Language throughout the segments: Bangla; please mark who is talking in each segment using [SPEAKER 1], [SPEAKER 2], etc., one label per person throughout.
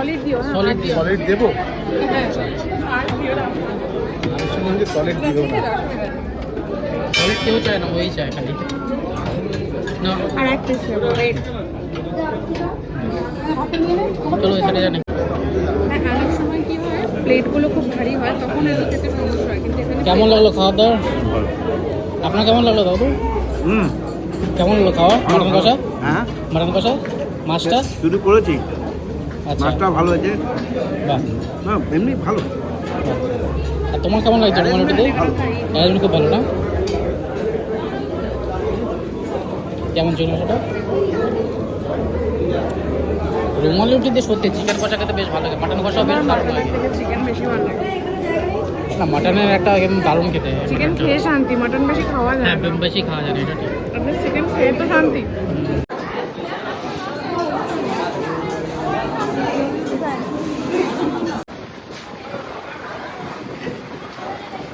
[SPEAKER 1] সলিড দিও, হ্যাঁ
[SPEAKER 2] সলিড দিও।
[SPEAKER 3] সলিড দেবো?
[SPEAKER 1] হ্যাঁ আর দিও না।
[SPEAKER 3] আমি শুনলাম যে সলিড দিও না।
[SPEAKER 2] সলিড কেউ চায় না, ওই চায় খালি না।
[SPEAKER 1] আর এক পিস নেবো রেড।
[SPEAKER 2] চলো এখানে জানি।
[SPEAKER 1] হ্যাঁ অনেক সময় কি হয় প্লেটগুলো খুব ভারী হয় তখন এগুলো খেতে সমস্যা হয়, কিন্তু এখানে
[SPEAKER 2] কেমন লাগলো খাওয়া দাওয়া? আপনার কেমন লাগলো দাদু? কেমন লাগলো খাওয়া? মাটন কষা?
[SPEAKER 3] হ্যাঁ,
[SPEAKER 2] মাটন কষা, মাছটা?
[SPEAKER 3] শুরু করেছি।
[SPEAKER 2] আচ্ছা,
[SPEAKER 3] মাছটা ভালো হয়েছে।
[SPEAKER 2] বাহ।
[SPEAKER 3] না এমনি ভালো।
[SPEAKER 2] আর তোমার কেমন লাগছে রুমালিটিতে? অ্যারেঞ্জমেন্ট খুব ভালো না? কেমন ছিল সেটা? রুমালি রুটি দিয়ে সত্যি চিকেন কষা খেতে বেশ ভালো লাগে, মাটন কষা বেশ দারুণ লাগে।
[SPEAKER 1] চিকেন বেশি ভালো লাগে।
[SPEAKER 2] না মাটনের একটা একদম দারুণ খেতে।
[SPEAKER 1] চিকেন খেয়ে শান্তি, মাটন বেশি খাওয়া যায়
[SPEAKER 2] হ্যাঁ
[SPEAKER 1] না।
[SPEAKER 2] বেশি খাওয়া যায় না, এটা ঠিক।
[SPEAKER 1] আপনি চিকেন খেয়ে তো শান্তি।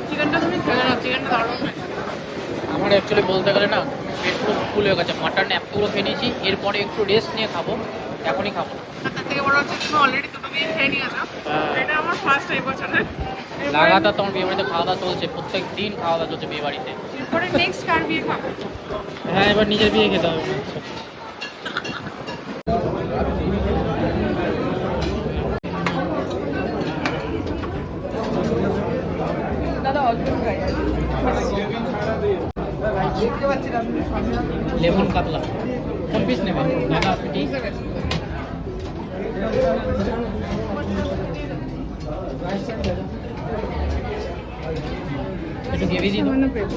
[SPEAKER 1] চিকেনটা তুমি খেয়ে নাও, চিকেনটা দারুণ হয়েছে।
[SPEAKER 2] আমার অ্যাকচুয়ালি বলতে গেলে না পেট পুরো ফুল হয়ে গেছে, মাটন এতগুলো খেয়ে নিয়েছি, এরপরে একটু রেস্ট নিয়ে খাবো, এখনই খাবো না।
[SPEAKER 1] তার থেকে বড় হচ্ছে তুমি অলরেডি দুটো বিয়ে খেয়ে নিয়েছো।
[SPEAKER 2] হ্যাঁ।
[SPEAKER 1] এটা আমার ফার্স্ট এই বছরের।
[SPEAKER 2] লাগাতার তোমার বিয়ে বাড়িতে খাওয়া দাওয়া চলছে, প্রত্যেক দিন খাওয়া দাওয়া চলছে বিয়ে বাড়িতে।
[SPEAKER 1] এরপরে নেক্সট কার বিয়ে খাবো?
[SPEAKER 2] হ্যাঁ এবার নিজের বিয়ে খেতে হবে মনে হচ্ছে।
[SPEAKER 1] দাদা অল্প খাই।
[SPEAKER 2] লেমন কাতলা কোন পিস নেবেন? দাদা পিটি একটু গ্রেভি দিন।
[SPEAKER 1] সামান্য পেঁপে।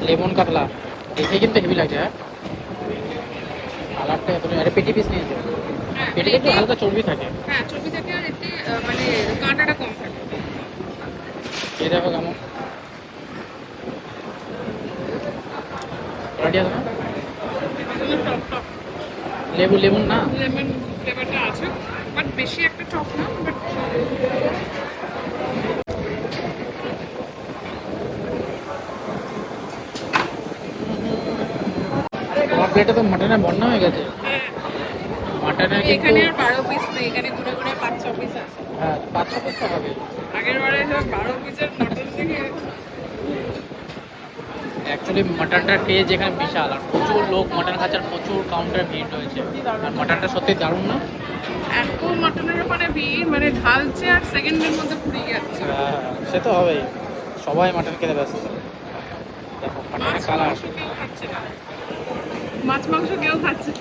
[SPEAKER 2] লেমন কাতলা দেখে কিন্তু হেভি লাগছে। হ্যাঁ কালারটা এত, আরে পেটি পিস নিয়েছে। পেটে কিন্তু হালকা চর্বি থাকে।
[SPEAKER 1] হ্যাঁ চর্বি থাকে আর এতে মানে কাঁটাটা কম থাকে।
[SPEAKER 2] এই দেখো কেমন রেডি আছে না?
[SPEAKER 1] টক টক
[SPEAKER 2] লেবু লেমন না?
[SPEAKER 1] লেমন ফ্লেভারটা আছে, বাট বেশি একটা টক না, বাট
[SPEAKER 2] আমার প্লেটে তো মাটনের বন্যা হয়ে গেছে। মাটনের কিন্তু
[SPEAKER 1] এখানে আর 12 পিস নেই, এখানে ঘুরে ঘুরে 5-6 পিস আছে।
[SPEAKER 2] হ্যাঁ 5-6 পিস তো হবে।
[SPEAKER 1] আগের বারে 12 পিসের মটন থেকে
[SPEAKER 2] অ্যাকচুয়ালি মাটনটার টেস্ট যেখানে বিশাল, আর প্রচুর লোক মাটন খাচ্ছে, আর প্রচুর কাউন্টার ভিড় রয়েছে। আর মাটনটা সত্যি দারুণ না?
[SPEAKER 1] এত মটনের ওখানে ভিড়, মানে ঢালছে আর সেকেন্ডের মধ্যে পুড়ে যাচ্ছে।
[SPEAKER 2] হ্যাঁ সে তো হবেই, সবাই মাটন খেতে ব্যস্ত। দেখো মাটনের
[SPEAKER 1] মাছ
[SPEAKER 2] কালার।
[SPEAKER 1] মাংস কেউ খাচ্ছে না, মাছ মাংস কেউ খাচ্ছে না।